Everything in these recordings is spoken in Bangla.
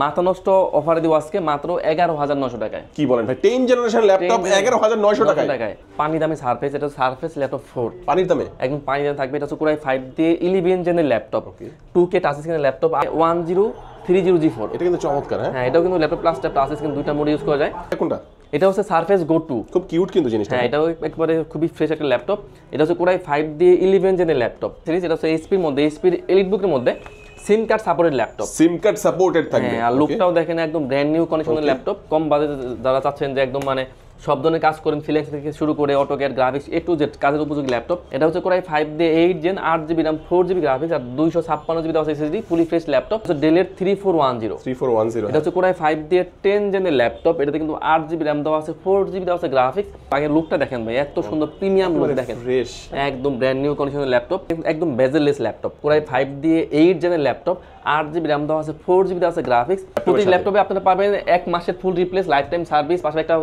মাথা নষ্ট অফারে দিব আজকে মাত্র 11,900 টাকায়। কি বলেন ভাই, 10 জেনারেশন ল্যাপটপ 11,900 টাকায়। পানি দামি সারফেস, এটা সারফেস ল্যাপটপ 4 পানির দামে একদম পানি দামে থাকবে। এটা হচ্ছে কোরাই 5 দিয়ে 11 জেনের ল্যাপটপ, 2K টাচ স্ক্রিনের ল্যাপটপ 1030G4। এটা কিন্তু চমৎকার। হ্যাঁ, এটাও কিন্তু ল্যাপটপ প্লাস টাচ স্ক্রিন দুইটা মোড ইউজ করা যায়। কোনটা? এটা হচ্ছে সারফেস গো 2, খুব কিউট কিন্তু জিনিসটা। হ্যাঁ, এটাও একবারে খুবই ফ্রেশ একটা ল্যাপটপ। এটা হচ্ছে কোরাই 5 দিয়ে 11 জেনের ল্যাপটপ সিরিজ। এটা হচ্ছে এইচপির মধ্যে, এইচপির এলিট বুকের মধ্যে সিম card supported laptop. SIM card supported থাকবে। হ্যাঁ, আর লুকটাও দেখেন একদম ব্র্যান্ড নিউ কন্ডিশনের ল্যাপটপ। কম বাজেটে যারা চাচ্ছেন যে একদম মানে সব ধরনের কাজ করেন, ফ্রিল্যান্স থেকে শুরু করে AutoCAD, graphics A to Z কাজের উপযোগী ল্যাপটপ। এটা হচ্ছে কোরাই 5 দিয়ে 8 gen 8GB RAM 4GB graphics আর 256GB দেওয়া SSD, ফুলি ফ্রেশ ল্যাপটপ। হচ্ছে ডেলের 3410। এটা হচ্ছে কোরাই 5 দিয়ে 10 জেনের ল্যাপটপ। এটাতে কিন্তু 8GB RAM দেওয়া আছে, 4GB দেওয়া আছে গ্রাফিক্স। আগের লুকটা দেখেন ভাই, এত সুন্দর প্রিমিয়াম লুক দেখেন, ফ্রেশ একদম ব্র্যান্ড নিউ কন্ডিশনের ল্যাপটপ, একদম বেজেললেস ল্যাপটপ। কোরাই 5 দিয়ে 8 জেনের ল্যাপটপ, 8GB RAM দেওয়া আছে, 4GB দেওয়া আছে গ্রাফিক্স। প্রতি ল্যাপটপে আপনারা পাবেন 1 মাসের ফুল রিপ্লেস, লাইফ টাইম সার্ভিস, পাশে একটা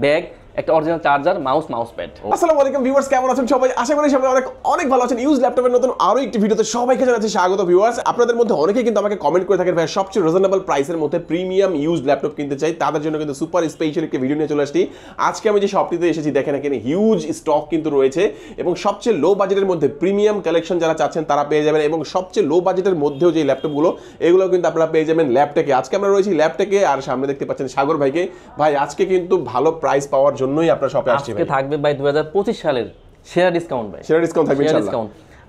ব্যাগ, একটা অরিজিনাল চার্জার, মাউস প্যাড। আসসালামু আলাইকুম ভিউয়ার্স, কেমন আছেন সবাই? আশা করি সবাই অনেক ভালো আছেন। ইউজ ল্যাপটপের নতুন আরো একটি ভিডিওতে সবাইকে জানাচ্ছি স্বাগত। ভিউয়ার্স, আপনাদের মধ্যে অনেকেই কিন্তু আমাকে কমেন্ট করে থাকেন ভাই সবচেয়ে রিজনেবল প্রাইসের মধ্যে প্রিমিয়াম ইউজ ল্যাপটপ কিনতে চাই, তাদের জন্য কিন্তু সুপার স্পেশাল একটা ভিডিও নিয়ে চলে আসছি। আজকে আমি যে শপটিতে এসেছি দেখেন এখানে হিউজ স্টক কিন্তু রয়েছে এবং সবচেয়ে লো বাজেটের মধ্যে প্রিমিয়াম কালেকশন যারা চাচ্ছেন তারা পেয়ে যাবেন এবং সবচেয়ে লো বাজেটের মধ্যেও যে ল্যাপটপগুলো এগুলো কিন্তু আপনারা পেয়ে যাবেন ল্যাপটেকে। আজকে আমরা রয়েছি ল্যাপটেকে আর সামনে দেখতে পাচ্ছেন সাগর ভাইকে। ভাই আজকে কিন্তু ভালো প্রাইস পাওয়ার জন্যই আপনারা শপে আসছেন। আজকে থাকবে ভাই 2025 সালের সেরা ডিসকাউন্ট ভাই, সেরা ডিসকাউন্ট থাকবে ইনশাআল্লাহ।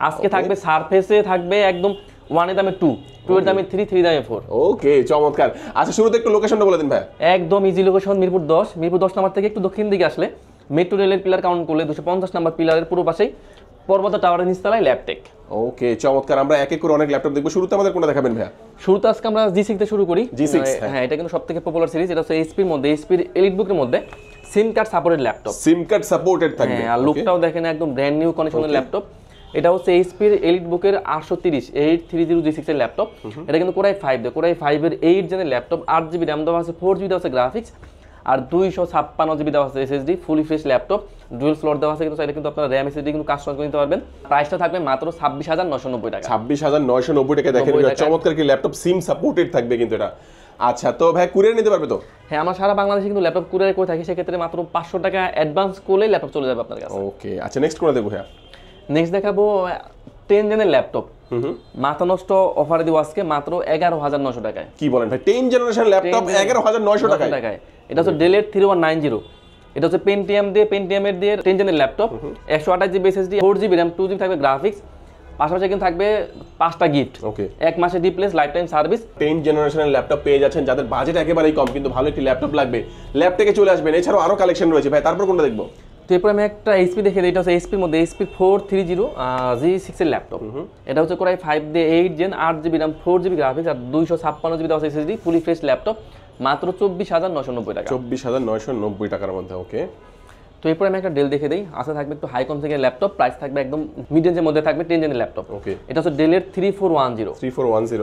আজকে থাকবে সারফেসে থাকবে একদম 1 এর দামে 2, 2 এর দামে 3, 3 দামে 4। ওকে, চমৎকার। আচ্ছা, শুরুতে একটু লোকেশনটা বলে দিন ভাই। একদম ইজি লোকেশন, মিরপুর 10 নাম্বার থেকে একটু দক্ষিণ দিকে আসলে মেট্রো রেলের পিলার কাউন্ট করলে 250 নাম্বার পিলারের পুরো পাশেই পর্বত টাওয়ারের নিচতলায় ল্যাপটেক। ওকে, চমৎকার। আমরা এক এক করে অনেক ল্যাপটপ দেখব। শুরুতে আমাদের কোনটা দেখাবেন ভাইয়া? শুরুতে আজকে আমরা G6 থেকে শুরু করি। G6, হ্যাঁ, এটা কিন্তু সবথেকে পপুলার সিরিজ। এটা হচ্ছে এইচপির মধ্যে, এইচপির এলিট বুকের মধ্যে সিম card supported laptop. SIM card supported থাকবে। হ্যাঁ, আর লুকটাও দেখেন একদম ব্র্যান্ড নিউ কন্ডিশনের ল্যাপটপ। এটা হচ্ছে এইচপির এলিট বুকের 830G6 এর ল্যাপটপ। এটা কিন্তু কোরাই 5 এর 8 জেনের ল্যাপটপ, 8GB RAM দেওয়া আছে, 4GB দেওয়া আছে গ্রাফিক্স আর 256GB দেওয়া আছে SSD, fully fresh laptop, dual slot দেওয়া আছে। কিন্তু এটা কিন্তু আপনারা RAM SSD কিন্তু কাস্টমাইজ করে নিতে পারবেন। প্রাইসটা থাকবে মাত্র 26,990 টাকা। 26,990 টাকা। দেখেন চমৎকার কি ল্যাপটপ, সিম সাপোর্টেড থাকবে কিন্তু এটা। আচ্ছা, তো ভাই কুরিয়ার নিতে পারবে তো? হ্যাঁ, আমরা সারা বাংলাদেশে কিন্তু ল্যাপটপ কুরিয়ার করে থাকি। সেক্ষেত্রে মাত্র 500 টাকা অ্যাডভান্স করলেই ল্যাপটপ চলে যাবে আপনার কাছে। ওকে, আচ্ছা নেক্সট কোনটা দেখবো ভাইয়া? নেক্সট দেখাবো 10 জেনের ল্যাপটপ। মাথা নষ্ট অফারে দিব আজকে মাত্র 11,900 টাকায়। কি বলেন ভাই, 10 জেনারেশন ল্যাপটপ 11,900 টাকায়। এটা হচ্ছে ডেলের 3190। এটা হচ্ছে পেন্টিয়ামের দিয়ে 10 জেনের laptop, 128GB SSD, 4GB RAM, 2GB থাকবে গ্রাফিক্স, পাশাপাশি কিন্তু থাকবে 5টা গিফট। ওকে, 1 মাসের রিপ্লেস, লাইফ টাইম সার্ভিস। 10 জেনারেশনের ল্যাপটপ পেয়ে যাচ্ছেন যাদের বাজেট একেবারেই কম কিন্তু ভালো একটি ল্যাপটপ লাগবে, ল্যাপটপে চলে আসবেন। এছাড়াও আরো কালেকশন রয়েছে ভাই, তারপর কোনটা দেখবো? তো এরপর আমি একটা এইচপি দেখে দিই। এটা হচ্ছে এইচপির মধ্যে এইচপি 430G6 এর ল্যাপটপ। এটা হচ্ছে কোরাই 5 দিয়ে 8 gen 8GB RAM 4GB graphics আর 256GB দেওয়া SSD, ফুলি ফ্রেশ ল্যাপটপ, মাত্র 24,990 টাকা। 24,990 টাকার মধ্যে। ওকে, তো এরপর আমি একটা ডেল দেখে দিই। আসলে থাকবে একটু হাই কম থেকে ল্যাপটপ, প্রাইস থাকবে একদম মিড রেঞ্জের মধ্যে থাকবে, 10 জেনের ল্যাপটপ। ওকে, এটা হচ্ছে ডেলের 3410।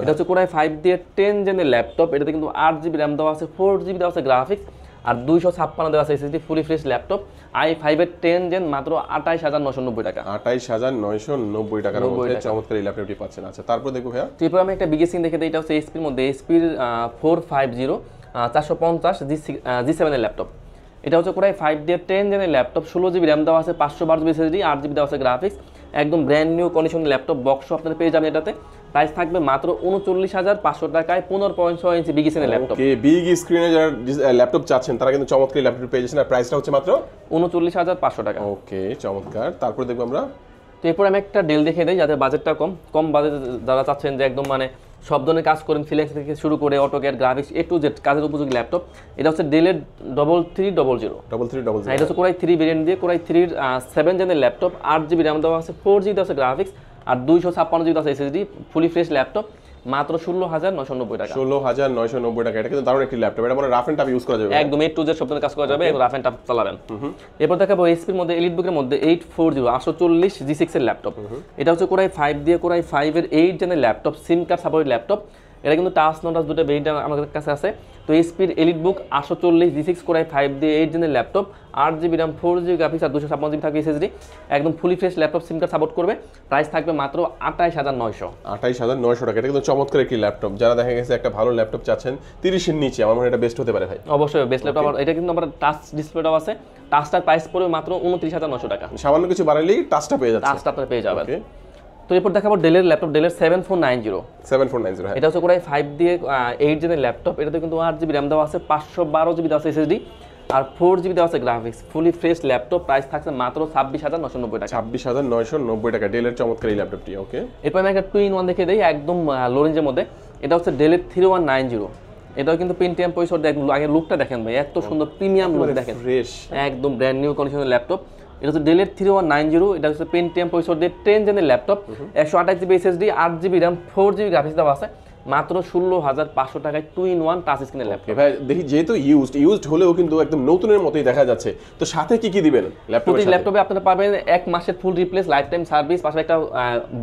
এটা হচ্ছে কোরাই 5 দিয়ে 10 জেনের ল্যাপটপ। এটাতে কিন্তু 8GB RAM দেওয়া আছে, 4GB দেওয়া আছে গ্রাফিক্স আর 256 দেওয়া আছে SSD, fully fresh laptop, i5 এর 10 জেন, মাত্র 28,990 টাকা। 28,990 টাকার মধ্যে চমৎকার এই ল্যাপটপটি পাচ্ছেন। আচ্ছা, তারপর দেখো ভাইয়া। তো এরপর আমি একটা বিগেস্ট সিন দেখে দিই। এটা হচ্ছে এইচপির মধ্যে এইচপির 450 450G7 এর ল্যাপটপ। এটা হচ্ছে কোরাই 5 দিয়ে 10 জেনের ল্যাপটপ, 16GB RAM দেওয়া আছে, 512GB SSD, 8GB দেওয়া আছে গ্রাফিক্স, একদম brand new condition laptop. Box আপনারা পেয়ে যাবেন এটাতে। প্রাইস থাকবে মাত্র 39,500 টাকায়, 15.6 ইঞ্চি বিগ স্ক্রিনের ল্যাপটপ। ওকে, বিগ স্ক্রিনে যারা ল্যাপটপ চাচ্ছেন তারা কিন্তু চমৎকার ল্যাপটপ পেয়ে যাচ্ছেন আর প্রাইসটা হচ্ছে মাত্র 39,500 টাকা। ওকে, চমৎকার। তারপর দেখবো আমরা। তো এরপর আমি একটা ডেল দেখে দিই যাদের বাজেটটা কম বাজেট যারা চাচ্ছেন যে একদম মানে সব ধরনের কাজ করেন, ফ্রিল্যান্স থেকে শুরু করে AutoCAD, graphics A to Z কাজের উপযোগী ল্যাপটপ। এটা হচ্ছে ডেলের 3300। এটা হচ্ছে কোরাই 3 ভেরিয়েন্ট দিয়ে, কোরাই 3 7 জেনের ল্যাপটপ, 8GB RAM দেওয়া আছে, 4GB দেওয়া আছে গ্রাফিক্স আর 256GB দেওয়া আছে SSD, ফুলি ফ্রেশ ল্যাপটপ, মাত্র 16,990 টাকা। 16,990 টাকা। এটা কিন্তু দারুণ একটি ল্যাপটপ। এটা মানে রাফ এন্ড টাফ ইউজ করা যাবে, একদম A to Z সব ধরনের কাজ করা যাবে, রাফ এন্ড টাফ চালাবেন। এরপর দেখাবো এইচপির মধ্যে এলিট বুকের মধ্যে 840G6 এর ল্যাপটপ। এটা হচ্ছে কোরাই 5 দিয়ে, কোরাই 5 এর 8 জেনের laptop, SIM card supported laptop. এটা কিন্তু টাচ নন টাচ দুটো ভেরিয়েন্ট আমাদের কাছে আছে। তো এইচপির এলিট বুক 840 G6 Core i5 দিয়ে 8 জেনের laptop, 8GB RAM 4GB graphics আর 256GB থাকবে SSD, একদম fully fresh laptop, SIM card support করবে। প্রাইস থাকবে মাত্র 28900। 28900 টাকা। এটা কিন্তু চমৎকার একটি ল্যাপটপ। যারা দেখা গেছে একটা ভালো ল্যাপটপ চাচ্ছেন 30 এর নিচে, আমার মনে হয় এটা বেস্ট হতে পারে ভাই। অবশ্যই বেস্ট ল্যাপটপ। এটা কিন্তু আমার টাচ ডিসপ্লেটাও আছে। টাচটার প্রাইস পড়বে মাত্র 29900 টাকা। সামান্য কিছু বাড়ালেই টাচটা পেয়ে যাচ্ছে। টাচটা আপনারা পেয়ে যাবেন। তো এরপর দেখাবো ডেলের ল্যাপটপ, ডেলের 7490। হ্যাঁ। এটা হচ্ছে Core i5 দিয়ে 8 জেনের ল্যাপটপ। এটাতে কিন্তু 8GB RAM দেওয়া আছে, 512GB দেওয়া আছে SSD আর 4GB দেওয়া আছে graphics. Fully fresh laptop, price থাকছে মাত্র 26990 টাকা। 26990 টাকা ডেলের চমৎকার এই ল্যাপটপটি। ওকে, এরপর আমি একটা 2-in-1 দেখে দেই একদম লো রেঞ্জের মধ্যে। এটা হচ্ছে ডেলের 3190। এটাও কিন্তু পেন্টিয়াম প্রসেসর। দেখুন আগে লুকটা দেখেন ভাই, এত সুন্দর প্রিমিয়াম লুক দেখেন, ফ্রেশ একদম ব্র্যান্ড নিউ কন্ডিশনের ল্যাপটপ। এটা হচ্ছে ডেলের 3190। এটা হচ্ছে পেন্টিয়াম প্রসেসর দিয়ে 10 জেনের laptop, 128GB SSD, 8GB RAM 4GB graphics দেওয়া আছে, মাত্র 16500 টাকায় 2-in-1 টাচ স্ক্রিনের ল্যাপটপ। ভাই দেখি যেহেতু ইউজড হলেও কিন্তু একদম নতুনের মতোই দেখা যাচ্ছে। তো সাথে কি কি দিবেন প্রতি ল্যাপটপে? আপনারা পাবেন 1 মাসের ফুল রিপ্লেস, লাইফ টাইম সার্ভিস, পাশাপাশি একটা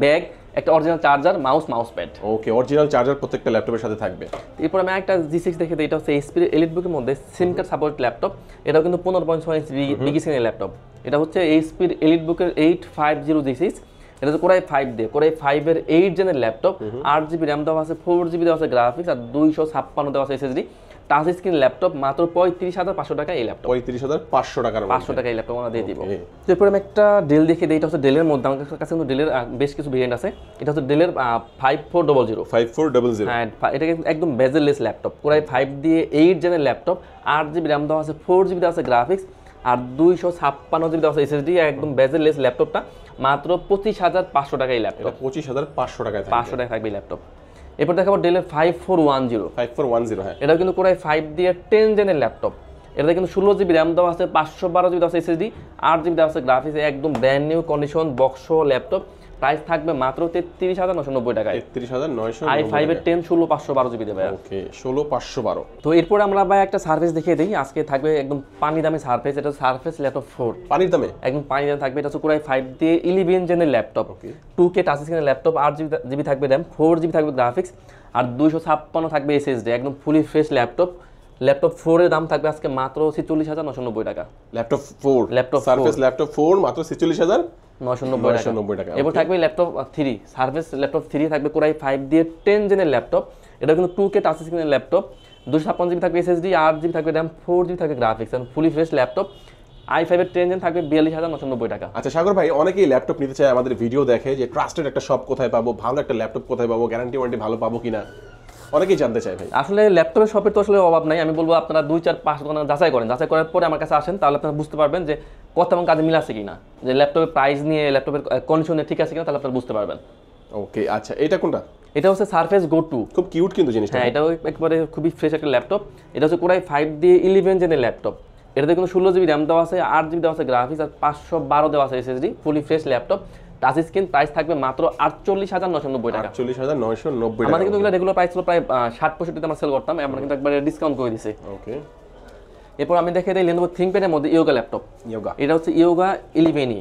ব্যাগ, একটা অরিজিনাল চার্জার, মাউস প্যাড। ওকে, অরিজিনাল চার্জার প্রত্যেকটা ল্যাপটপের সাথে থাকবে। এরপর আমি একটা G6 দেখে দিই। এটা হচ্ছে এইচপির এলিট বুকের মধ্যে সিম কার্ড সাপোর্ট ল্যাপটপ। এটাও কিন্তু 15.6 ইঞ্চি বিগ স্ক্রিনের ল্যাপটপ। এটা হচ্ছে এইচপির এলিট বুকের 850 G6। এটা হচ্ছে Core i5 দিয়ে, Core i5 এর 8 জেনের ল্যাপটপ, 8GB RAM দেওয়া আছে, 4GB দেওয়া আছে গ্রাফিক্স আর 256 দেওয়া আছে SSD। টাচ স্ক্রিন ল্যাপটপ, মাত্র 35500 টাকা এই ল্যাপটপ। 35500 টাকার 500 টাকা এই ল্যাপটপ আমরা দিয়ে দিব। এরপর আমি একটা ডেল দেখে দিই। এটা হচ্ছে ডেলের মধ্যে, আমার কাছে কিন্তু ডেলের বেশ কিছু ভেরিয়েন্ট আছে। এটা হচ্ছে ডেলের 5400। 5400। হ্যাঁ, এটা কিন্তু একদম বেজেললেস ল্যাপটপ। Core i5 দিয়ে 8 জেনের ল্যাপটপ, 8GB RAM দেওয়া আছে, 4GB দেওয়া আছে গ্রাফিক্স আর 256GB দেওয়া আছে SSD। একদম বেজেললেস ল্যাপটপটা মাত্র 25500 টাকা এই ল্যাপটপ। 25500 টাকায় 500 টাকা থাকবে এই ল্যাপটপ। এরপর দেখাবো ডেলের 5410। হ্যাঁ। এটাও কিন্তু Core i5 দিয়ে 10 জেনের ল্যাপটপ। এটাতে কিন্তু 16GB RAM দেওয়া আছে, 512GB দেওয়া আছে SSD, 8GB দেওয়া আছে গ্রাফিক্স। একদম brand new condition box laptop. Price থাকবে মাত্র 33990 টাকায়। 33990 i5 এর 10 16512GB দেবে। ওকে, 16512। তো এরপর আমরা ভাই একটা সার্ফেস দেখিয়ে দিই। আজকে থাকবে একদম পানি দামি সার্ফেস। এটা সার্ফেস ল্যাপটপ 4। পানির দামে? একদম পানি দামে থাকবে। এটা হচ্ছে Core i5 দিয়ে 11 জেনের ল্যাপটপ, 2K টাচ স্ক্রিনের ল্যাপটপ, 8GB থাকবে RAM, 4GB থাকবে গ্রাফিক্স আর 256 থাকবে SSD। একদম ফুলি ফ্রেশ ল্যাপটপ। ল্যাপটপ 4 এর দাম থাকবে আজকে মাত্র 46990 টাকা। ল্যাপটপ 4, ল্যাপটপ সারফেস ল্যাপটপ 4 মাত্র 46990 টাকা। এরপর থাকবে ল্যাপটপ 3, সার্ফেস ল্যাপটপ 3 থাকবে Core i5 দিয়ে 10 জেনের ল্যাপটপ। এটা কিন্তু 2K টাচ স্ক্রিনের ল্যাপটপ, 256GB থাকবে SSD, 8GB থাকবে RAM, 4GB থাকবে গ্রাফিক্স আর ফুলি ফ্রেশ ল্যাপটপ। i5 এর 10 জেন থাকবে 42990 টাকা। আচ্ছা সাগর ভাই, অনেকেই ল্যাপটপ নিতে চায়, আমাদের ভিডিও দেখে যে ট্রাস্টেড একটা শপ কোথায় পাবো, ভালো একটা ল্যাপটপ কোথায় পাবো, গ্যারান্টি ওয়ারেন্টি ভালো পাবো কিনা, অনেকেই জানতে চায় ভাই। আসলে ল্যাপটপের শপের তো আসলে অভাব নাই। আমি বলবো আপনারা 2-4-5 দোকানে যাচাই করেন, যাচাই করার পরে আমার কাছে আসেন, তাহলে আপনারা বুঝতে পারবেন যে কত এবং কাজে মিল আছে কিনা, যে ল্যাপটপের প্রাইস নিয়ে ল্যাপটপের কন্ডিশনে ঠিক আছে কিনা, তাহলে আপনারা বুঝতে পারবেন। ওকে, আচ্ছা এটা কোনটা? এটা হচ্ছে সারফেস গো 2। খুব কিউট কিন্তু জিনিসটা। হ্যাঁ, এটাও একবারে খুবই ফ্রেশ একটা ল্যাপটপ। এটা হচ্ছে Core i5 দিয়ে 11 জেনের ল্যাপটপ। এটাতে কিন্তু 16GB RAM দেওয়া আছে, 8GB দেওয়া আছে গ্রাফিক্স আর 512 দেওয়া আছে SSD। Fully fresh laptop, touch screen. Price থাকবে মাত্র 48990 টাকা। 48990 টাকা। আমাদের কিন্তু এগুলো রেগুলার প্রাইস ছিল প্রায় 60-65 আমরা সেল করতাম, আমরা কিন্তু একবারে ডিসকাউন্ট করে দিছি। ওকে, এরপর আমি দেখে দিই Lenovo ThinkPad এর মধ্যে ইয়োগা ল্যাপটপ। এটা হচ্ছে ইয়োগা 11E।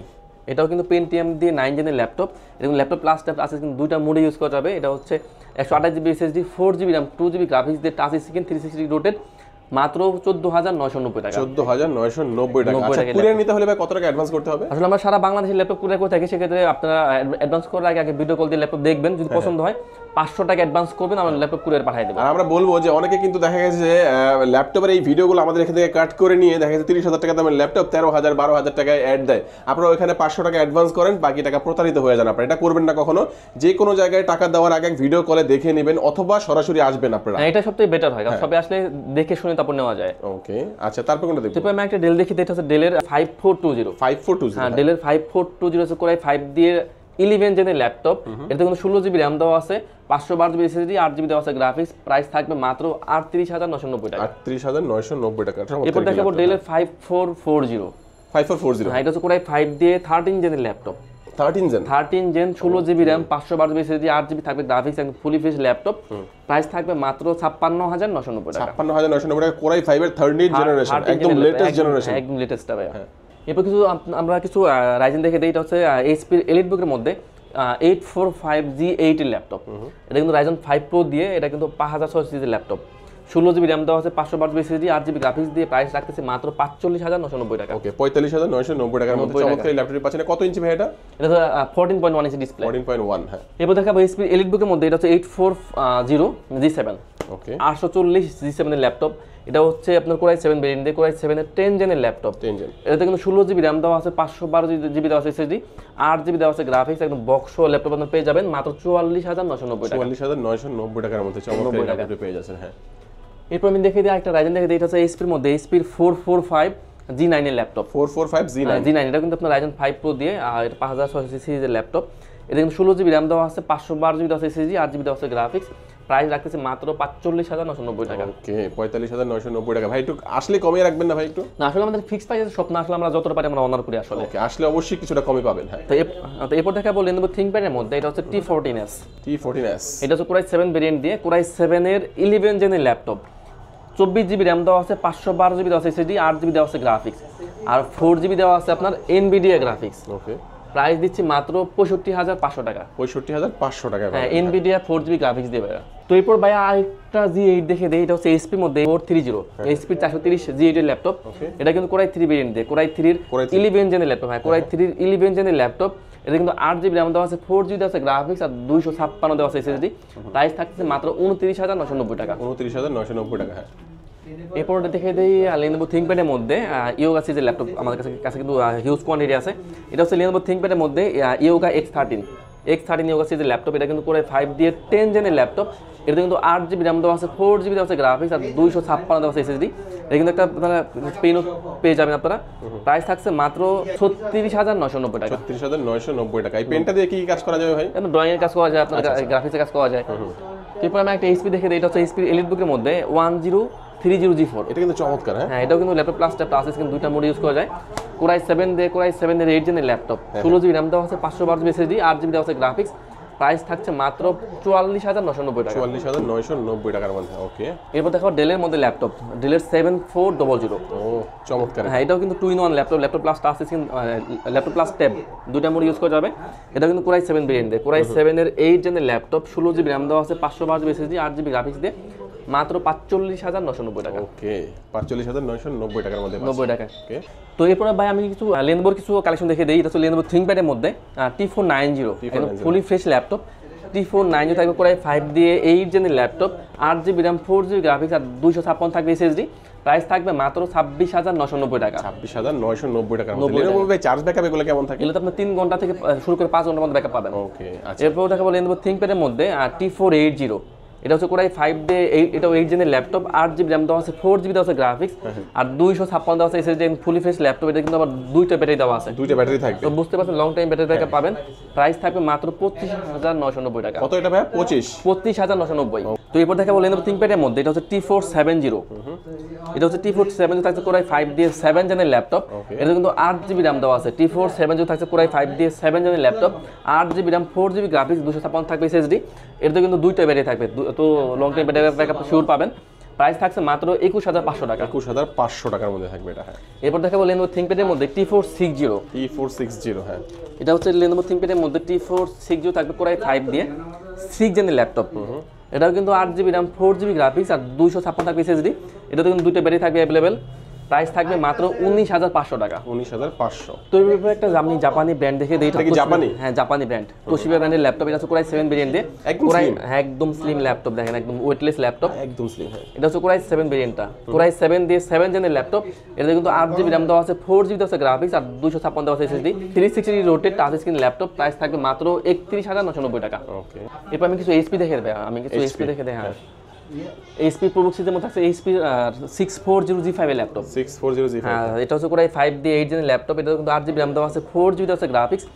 এটাও কিন্তু পেন্টিয়াম দিয়ে 9 জেনের ল্যাপটপ। এবং ল্যাপটপ প্লাস ট্যাব আছে, কিন্তু দুইটা মোডে ইউজ করা যাবে। এটা হচ্ছে 128GB SSD, 4GB RAM, 2GB graphics দিয়ে টাচ স্ক্রিন, 360 রোটেট, মাত্র 14990 টাকা। 14990 টাকা। আচ্ছা, কুরিয়ার নিতে হলে ভাই কত টাকা অ্যাডভান্স করতে হবে? আসলে আমরা সারা বাংলাদেশের ল্যাপটপ কুরিয়ার করে থাকি। সেক্ষেত্রে আপনারা অ্যাডভান্স করার আগে ভিডিও কল দিয়ে ল্যাপটপ দেখবেন, যদি পছন্দ হয় 500 টাকা অ্যাডভান্স করবেন, আমরা ল্যাপটপ কুরিয়ার পাঠিয়ে দেবো। আর আমরা বলবো যে অনেকে কিন্তু দেখা গেছে যে ল্যাপটপের এই ভিডিওগুলো আমাদের এখান থেকে কাট করে নিয়ে দেখা গেছে 30,000 টাকা দামের ল্যাপটপ 13,000 12,000 টাকায় অ্যাড দেয়। আপনারা ওখানে 500 টাকা অ্যাডভান্স করেন, বাকি টাকা প্রতারিত হয়ে যান। আপনারা এটা করবেন না কখনো। যে কোনো জায়গায় টাকা দেওয়ার আগে ভিডিও কলে দেখে নেবেন, অথবা সরাসরি আসবেন আপনারা। এটা সবথেকে বেটার হয়, কারণ সবে আসলে দেখে শুনে তারপর নেওয়া যায়। ওকে, আচ্ছা তারপর কোনটা দেখব? তারপর আমি একটা ডেল দেখি, এটা হচ্ছে ডেলের 5420। 5420। হ্যাঁ, ডেলের 5420 হচ্ছে Core i5 দিয়ে 11 জেনের ল্যাপটপ। এটাতে কিন্তু 16GB RAM দেওয়া আছে, 512GB SSD, 8GB দেওয়া আছে গ্রাফিক্স। প্রাইস থাকবে মাত্র 38990 টাকা। 38990 টাকা। এরপর দেখাবো ডেলের 5440। 5440। হ্যাঁ, এটা হচ্ছে Core i5 দিয়ে 13 জেনের laptop. 13 gen, 16GB RAM, 512GB SSD, 8GB থাকবে গ্রাফিক্স, একদম ফুলি ফ্রেশ ল্যাপটপ। প্রাইস থাকবে মাত্র 56990 টাকা। 56990 টাকা। Core i5 এর 13th জেনারেশন, একদম লেটেস্ট জেনারেশন। একদম লেটেস্টটা ভাই। এরপর আমরা কিছু রাইজেন দেখে দিই। এটা হচ্ছে এইচপির এলিট বুকের মধ্যে 845G8 এর ল্যাপটপ। এটা কিন্তু Ryzen 5 Pro দিয়ে, এটা কিন্তু 5600 সিরিজের ল্যাপটপ। 16GB র্যাম দেওয়া আছে, 512 SSD, 8GB গ্রাফিক্স দিয়ে প্রাইস রাখতেছে মাত্র 45,990 টাকা। ওকে, 45,990 টাকার মধ্যে চমৎকার ল্যাপটপটি পাচ্ছেন। কত ইঞ্চি ভাই এটা? এটা তো 14.1 ইঞ্চি ডিসপ্লে। 14.1, হ্যাঁ। এরপর দেখাবো HP EliteBook-এর মধ্যে, এটা হচ্ছে 840G7, ওকে, 840G7 এর ল্যাপটপ। এটা হচ্ছে আপনার Core i7 ভেরিয়েন্ট দিয়ে, Core i7 এর 10 জেনের ল্যাপটপ। 10 জেন। এটাতে কিন্তু 16GB র্যাম দেওয়া আছে, 512GB দেওয়া আছে SSD, 8GB দেওয়া আছে গ্রাফিক্স। একদম বক্স ল্যাপটপ আপনার পেয়ে যাবেন মাত্র 44,990 টাকা। 44,990 টাকার মধ্যে চমৎকার ল্যাপটপটি পেয়ে যাচ্ছেন, হ্যাঁ। এরপর আমি দেখিয়ে দিই একটা Ryzen দেখিয়ে দিই। এটা হচ্ছে HP এর মধ্যে HP 445G9 এর ল্যাপটপ। 445G9, এটা কিন্তু আপনার Ryzen 5 Pro দিয়ে, আর এটা 5600 সিরিজের ল্যাপটপ। এটা কিন্তু 16GB র্যাম দেওয়া আছে, 512GB দেওয়া আছে SSD, 8GB দেওয়া আছে গ্রাফিক্স। প্রাইস রাখতেছে মাত্র 45,990 টাকা। ওকে, 45,990 টাকা। ভাই একটু আসলে কমিয়ে রাখবেন না ভাই একটু? না, আসলে আমাদের ফিক্স প্রাইসের স্বপ্ন, আসলে আমরা যতটা পারি আমরা অনার করি আসলে। ওকে, আসলে অবশ্যই কিছুটা কমই পাবেন, হ্যাঁ। তো এরপর দেখাবো Lenovo ThinkPad এর মধ্যে, এটা হচ্ছে T14s। T14s, এটা হচ্ছে Core i7 ভেরিয়েন্ট দিয়ে, Core i7 এর 11 জেনের ল্যাপটপ। 24GB র্যাম দেওয়া আছে, 512GB দেওয়া আছে SSD, 8GB দেওয়া আছে গ্রাফিক্স, আর 4GB দেওয়া আছে আপনার NVIDIA গ্রাফিক্স। ওকে, প্রাইস দিচ্ছি মাত্র 65,500 টাকা। 65,500 টাকা। হ্যাঁ, NVIDIA 4GB গ্রাফিক্স দিয়ে ভাইয়া। তো এরপর ভাইয়া আরেকটা G8 দেখে দেই। এটা হচ্ছে HP এর মধ্যে 430 HP 430G8 এর ল্যাপটপ। এটা কিন্তু Core i3 ভেরিয়েন্ট দিয়ে, Core i3 এর 11 জেনের ল্যাপটপ। হ্যাঁ, Core i3 এর 11 জেনের ল্যাপটপ। এটা কিন্তু 8GB র্যাম দেওয়া আছে, 4GB দেওয়া আছে গ্রাফিক্স, আর 256 দেওয়া আছে SSD। প্রাইস থাকছে মাত্র 29,990 টাকা। 29,990 টাকা, হ্যাঁ। এরপর দেখে দিই Lenovo ThinkPad এর মধ্যে Yoga সিরিজের ল্যাপটপ। আমাদের কাছে কিন্তু হিউজ কোয়ান্টিটি আছে। এটা হচ্ছে Lenovo ThinkPad এর মধ্যে Yoga X13 Yoga সিরিজের ল্যাপটপ। এটা কিন্তু Core i5 দিয়ে 10 জেনের ল্যাপটপ। এটা কিন্তু 8GB র্যাম দেওয়া আছে, 4GB দেওয়া আছে গ্রাফিক্স, আর 256 দেওয়া আছে SSD। এটা কিন্তু একটা পেনও পেয়ে যাবেন আপনারা। প্রাইস থাকছে মাত্র 36,990 টাকা। 36,990 টাকা। এই পেনটা দিয়ে কি কাজ করা যাবে ভাই? ড্রয়িং এর কাজ করা যায়, আপনার গ্রাফিক্সের কাজ করা যায়। এরপর আমি একটা HP দেখে দিই। এটা হচ্ছে HP EliteBook এর মধ্যে 1030G4। এটা কিন্তু চমৎকার, হ্যাঁ। হ্যাঁ, এটাও কিন্তু ল্যাপটপ প্লাস কিন্তু দুইটা মোড ইউজ করা যায়। Core i7 দিয়ে, Core i7 এর 8 জেনের ল্যাপটপ। 16GB র্যাম দেওয়া আছে, 512GB SSD, 8GB দেওয়া আছে গ্রাফিক্স। প্রাইস থাকছে মাত্র 44,990 টাকা। 44,990 টাকার মধ্যে, ওকে। এরপর দেখো ডেলের মধ্যে ল্যাপটপ, ডেলের 7400। ও, চমৎকার। হ্যাঁ, এটাও কিন্তু 2-in-1 laptop plus touch screen, laptop plus tab, দুইটা মোড ইউজ করা যাবে। এটা কিন্তু Core i7 ভেরিয়েন্ট দিয়ে, Core i7 এর 8 জেনের ল্যাপটপ, 16GB র্যাম দেওয়া আছে, 512GB SSD, 8GB গ্রাফিক্স দিয়ে মাত্র 45,990 টাকা। ওকে, 45,990 টাকার মধ্যে 90 টাকা। ওকে। তো এরপরে ভাই আমি কিছু Lenovo কিছু কালেকশন দেখে দিই। এটা হচ্ছে Lenovo ThinkPad এর মধ্যে T490, একদম ফুলি ফ্রেশ ল্যাপটপ। T490 থাকবে Core i5 দিয়ে 8 জেনের laptop, 8GB RAM, 4GB graphics, আর 256 থাকবে SSD। প্রাইস থাকবে মাত্র 26,990 টাকা। 26,990 টাকার মধ্যে। Lenovo ভাই চার্জ ব্যাকআপ এগুলো কেমন থাকে? এগুলো তো আপনি 3 ঘন্টা থেকে শুরু করে 5 ঘন্টার মধ্যে ব্যাকআপ পাবেন। ওকে, আচ্ছা। এরপর দেখাবো Lenovo ThinkPad এর মধ্যে T480। এটা হচ্ছে Core i5 দিয়ে, এটাও 8 জেনের ল্যাপটপ, 8GB র্যাম দেওয়া আছে, 4GB দেওয়া আছে গ্রাফিক্স, আর 256 দেওয়া আছে SSD, ফুলি ফ্রেশ ল্যাপটপ। এটা কিন্তু আবার দুইটা ব্যাটারি দেওয়া আছে, দুইটা ব্যাটারি থাকবে। তো বুঝতে পারছেন লং টাইম ব্যাটারি ব্যাকআপ পাবেন। প্রাইস থাকবে মাত্র 25,990 টাকা। কত এটা ভাই? 25,990। তো এরপর দেখাবো Lenovo ThinkPad এর মধ্যে, এটা হচ্ছে T470। এটা হচ্ছে T470 থাকছে Core i5 দিয়ে 7 জেনের ল্যাপটপ। এটা কিন্তু 8GB র্যাম দেওয়া আছে। T470 থাকছে Core i5 দিয়ে 7 জেনের laptop, 8GB RAM, 4GB graphics, 256 থাকবে SSD। এটাতে কিন্তু দুইটা ব্যাটারি থাকবে, তো long time battery backup sure পাবেন। প্রাইস থাকছে মাত্র 21,500 টাকা। 21,500 টাকার মধ্যে থাকবে এটা, হ্যাঁ। এরপর দেখাবো Lenovo ThinkPad এর মধ্যে T460। T460, হ্যাঁ। এটা হচ্ছে Lenovo ThinkPad এর মধ্যে T460 থাকবে Core i5 দিয়ে 6 জেনের ল্যাপটপ। এটাও কিন্তু 8GB র্যাম, 4GB গ্রাফিক্স, আর 256 থাকবে SSD। এটাতে কিন্তু দুইটা ব্যাটারি থাকবে অ্যাভেলেবেল। প্রাইস থাকবে মাত্র 19,500 টাকা। 19,500। তো এর ব্যাপারে একটা আমি জাপানি ব্র্যান্ড দেখে দিই। এটা কি জাপানি? হ্যাঁ, জাপানি ব্র্যান্ড, তোশিবা ব্র্যান্ডের ল্যাপটপ। এটা হচ্ছে Core i7 ভেরিয়েন্ট দিয়ে, হ্যাঁ, একদম স্লিম ল্যাপটপ। দেখেন একদম ওয়েটলেস ল্যাপটপ, একদম স্লিম, হ্যাঁ। এটা হচ্ছে Core i7 ভেরিয়েন্টটা, Core i7 দিয়ে 7 জেনের ল্যাপটপ। এটাতে কিন্তু 8GB র্যাম দেওয়া আছে, 4GB দেওয়া আছে গ্রাফিক্স, আর 256 দেওয়া আছে SSD। 360 rotate touch screen laptop. Price থাকবে মাত্র 31,990 টাকা। ওকে। এরপর আমি কিছু HP দেখে দেব, HP দেখে দেই। হ্যাঁ, HP প্রোবুক সিরিজের মধ্যে আছে HP 640G5 এর ল্যাপটপ। 640G5, হ্যাঁ, এটা হচ্ছে Core i5 দিয়ে 8 জেনের ল্যাপটপ। এটা কিন্তু 8GB র্যাম দেওয়া আছে, 4GB দেওয়া আছে গ্রাফিক্স,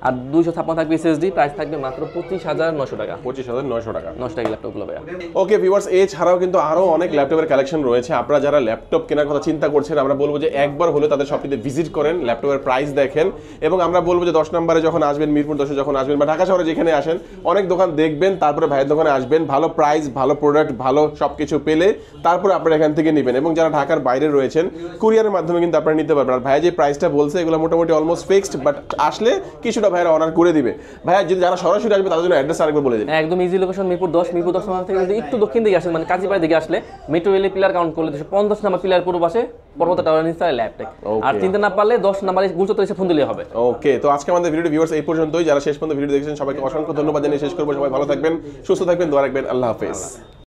আর 256 থাকবে SSD। প্রাইস থাকবে মাত্র 25,900 টাকা। 25,900 টাকা। 9 টাকা ল্যাপটপগুলো ভাইয়া। ওকে ভিউয়ার্স, এছাড়াও কিন্তু আরো অনেক ল্যাপটপের কালেকশন রয়েছে। আপনারা যারা ল্যাপটপ কেনার কথা চিন্তা করছেন, আমরা বলবো যে একবার হলে তাদের শপটিতে ভিজিট করেন, ল্যাপটপের প্রাইস দেখেন, এবং আমরা বলবো যে 10 নম্বরে যখন আসবেন, মিরপুর 10-এ যখন আসবেন, বা ঢাকা শহরে যেখানে আসেন, অনেক দোকান দেখবেন, তারপরে ভাইয়ের দোকানে আসবেন। ভালো প্রাইস, ভালো প্রোডাক্ট, ভালো সবকিছু পেলে তারপরে আপনারা এখান থেকে নেবেন। এবং যারা ঢাকার বাইরে রয়েছেন, কুরিয়ারের মাধ্যমে কিন্তু আপনারা নিতে পারবেন। আর ভাইয়া যে প্রাইসটা বলছে, এগুলো মোটামুটি অলমোস্ট ফিক্সড, বাট আসলে কিছুটা ইনশাআল্লাহ ভাইরা অর্ডার করে দিবে। ভাইয়া যদি যারা সরাসরি আসবে তাদের জন্য অ্যাড্রেস আরেকবার বলে দিন। একদম ইজি লোকেশন মিরপুর 10 নম্বর থেকে যদি একটু দক্ষিণ দিকে আসেন মানে কাজীপাড়া দিকে আসলে মেট্রো রেল পিলার কাউন্ট করলে 50 নম্বর পিলার পূর্ব পাশে পর্বত টাওয়ার নিচে ল্যাবটেক। আর চিনতে না পারলে 10 নম্বরে গুলচত্বর এসে ফোন দিলে হবে। ওকে, তো আজকে আমাদের ভিডিও ভিউয়ার্স এই পর্যন্তই। যারা শেষ পর্যন্ত ভিডিও দেখেছেন সবাইকে অসংখ্য ধন্যবাদ জানিয়ে শেষ করবো। সবাই ভালো থাকবেন, সুস্থ থাকবেন, দোয়া রাখবেন। আল্লাহ হাফেজ।